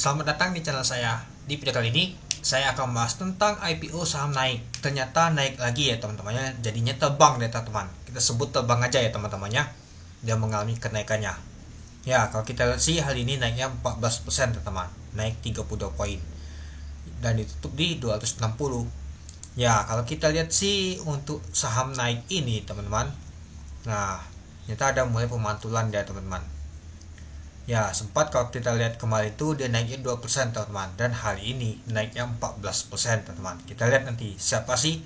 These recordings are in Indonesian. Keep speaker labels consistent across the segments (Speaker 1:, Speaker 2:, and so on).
Speaker 1: Selamat datang di channel saya. Di video kali ini saya akan membahas tentang IPO saham naik. Ternyata naik lagi ya teman-temannya. Jadinya terbang deh teman-teman. Kita sebut terbang aja ya teman-temannya. Dia mengalami kenaikannya. Ya, kalau kita lihat sih hari ini naiknya 14% teman-teman. Naik 32 poin. Dan ditutup di 260. Ya, kalau kita lihat sih untuk saham naik ini teman-teman. Nah, ternyata ada mulai pemantulan ya teman-teman. Ya, sempat kalau kita lihat kemarin itu dia naiknya 2% teman-teman. Dan hari ini naiknya 14% teman-teman. Kita lihat nanti siapa sih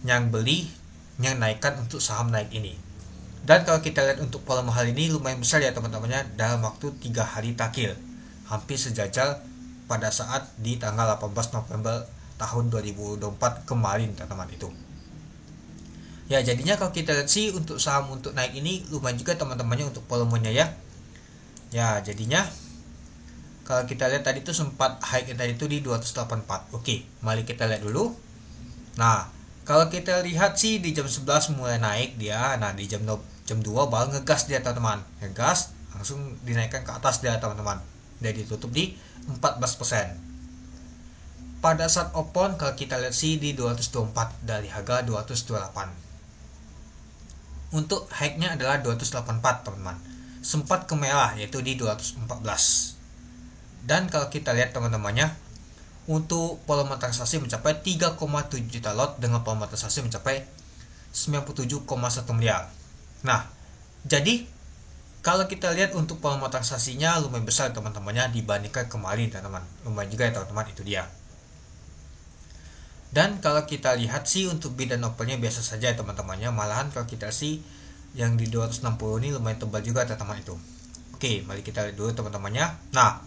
Speaker 1: yang beli, yang naikkan untuk saham naik ini. Dan kalau kita lihat untuk volume hari ini lumayan besar ya teman-temannya. Dalam waktu 3 hari takhir. Hampir sejajar pada saat di tanggal 18 November tahun 2024 kemarin teman-teman itu. Ya, jadinya kalau kita lihat sih untuk saham untuk naik ini lumayan juga teman-temannya untuk volumenya ya. Ya, jadinya kalau kita lihat tadi itu sempat high tadi itu di 284. Oke, mari kita lihat dulu. Nah, kalau kita lihat sih di jam 11 mulai naik dia. Nah, di jam 2 baru ngegas dia teman-teman. Ngegas langsung dinaikkan ke atas dia teman-teman. Dan ditutup di 14%. Pada saat open kalau kita lihat sih di 224 dari harga 228. Untuk high-nya adalah 284 teman-teman. Sempat ke merah yaitu di 214. Dan kalau kita lihat teman-temannya untuk volume transaksi mencapai 3,7 juta lot dengan volume transaksi mencapai 97,1 miliar. Nah, jadi kalau kita lihat untuk volume transaksinya lumayan besar teman-temannya dibandingkan kemarin teman-teman. Lumayan juga ya teman-teman, itu dia. Dan kalau kita lihat sih untuk bid dan opennya biasa saja ya teman-temannya. Malahan kalau kita sih yang di 260 ini lumayan tebal juga teman-teman itu. Oke, mari kita lihat dulu teman-temannya. Nah,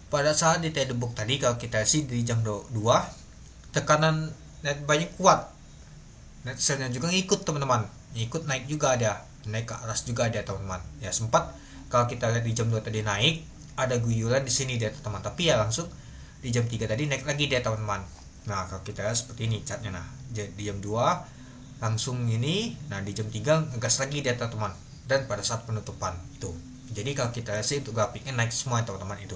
Speaker 1: pada saat di trade book tadi kalau kita sih di jam 2 tekanan net banyak kuat. Net sell-nya juga ngikut teman-teman. Ngikut naik juga ada. Naik ke atas juga ada teman-teman. Ya, sempat kalau kita lihat di jam 2 tadi naik, ada guyuran di sini dia teman-teman. Tapi ya langsung di jam 3 tadi naik lagi dia teman-teman. Nah, kalau kita lihat seperti ini catnya. Nah, di jam 2 langsung ini, nah di jam 3 ngegas lagi dia teman-teman. Dan pada saat penutupan itu. Jadi kalau kita lihat sih untuk grafiknya naik semua teman-teman itu.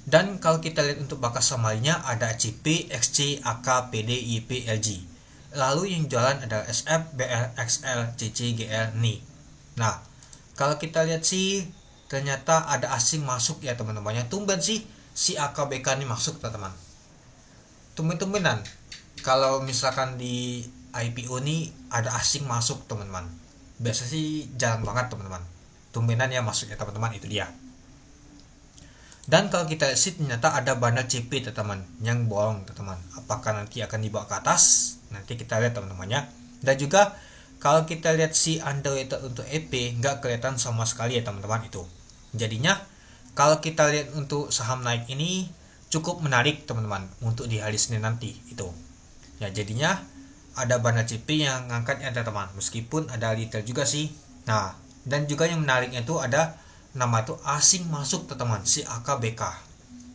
Speaker 1: Dan kalau kita lihat untuk bakas samarinya ada CP, XC, AK, PD, IP, LG. Lalu yang jualan adalah SF, BL, XL, CC, GL, NI. Nah, kalau kita lihat sih ternyata ada asing masuk ya teman-temannya. Tumben sih si AKBK ini masuk teman-teman. Tumben-tumbenan. Kalau misalkan di IPO nih ada asing masuk teman-teman. Biasa sih jarang banget teman-teman. Tumbenan ya masuk ya teman-teman, itu dia. Dan kalau kita lihat ternyata ada bandar CP teman-teman yang bolong teman-teman. Apakah nanti akan dibawa ke atas? Nanti kita lihat teman-temannya. Dan juga kalau kita lihat si underweight untuk EP nggak kelihatan sama sekali ya teman-teman itu. Jadinya kalau kita lihat untuk saham naik ini cukup menarik teman-teman untuk di hari Senin nanti itu. Ya, jadinya ada bandar CP yang ngangkatnya teman-teman. Meskipun ada retail juga sih. Nah, dan juga yang menariknya itu ada nama itu asing masuk teman-teman, si AKBK.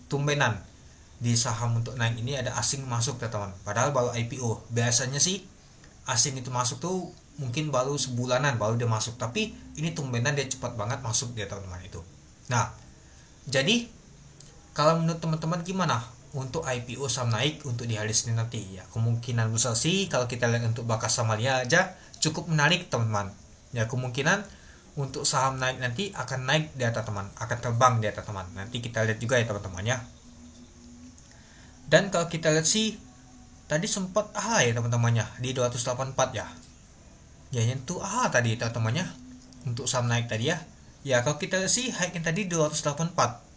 Speaker 1: Tumbenan di saham untuk naik ini ada asing masuk teman-teman. Padahal baru IPO. Biasanya sih asing itu masuk tuh mungkin baru sebulanan baru dia masuk. Tapi ini tumbenan dia cepat banget masuk dia teman-teman itu. Nah, jadi kalau menurut teman-teman gimana untuk IPO saham naik untuk di hari Senin nanti? Ya, kemungkinan besar sih kalau kita lihat untuk bakas samaria aja cukup menarik teman-teman. Ya, kemungkinan untuk saham naik nanti akan naik di atas teman, akan terbang di atas teman. Nanti kita lihat juga ya teman-temannya. Dan kalau kita lihat sih tadi sempat ya teman-temannya di 284 ya. Ya, nyentuh tadi teman-temannya untuk saham naik tadi ya. Ya, kalau kita lihat sih high tadi 284.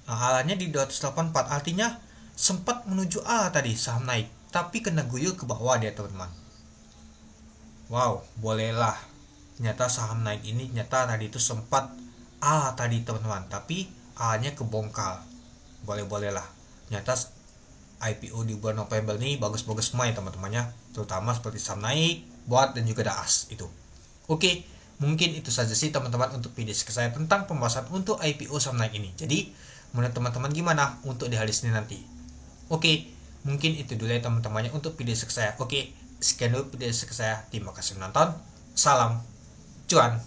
Speaker 1: Nah, alanya di 284 artinya sempat menuju tadi saham naik, tapi kena guyur ke bawah dia teman-teman. Wow, bolehlah. Ternyata saham naik ini ternyata tadi itu sempat tadi teman-teman, tapi A-nya kebongkar. Boleh-bolehlah. Ternyata IPO di bulan November ini bagus-bagus semua ya teman-temannya, terutama seperti saham naik, buat dan juga DAS itu. Oke, mungkin itu saja sih teman-teman untuk video saya tentang pembahasan untuk IPO saham naik ini. Jadi menurut teman-teman gimana untuk di hari Senin nanti? Oke, mungkin itu dulu ya teman-temannya untuk video saya. Oke, sekian dulu video saya. Terima kasih menonton. Salam cuan.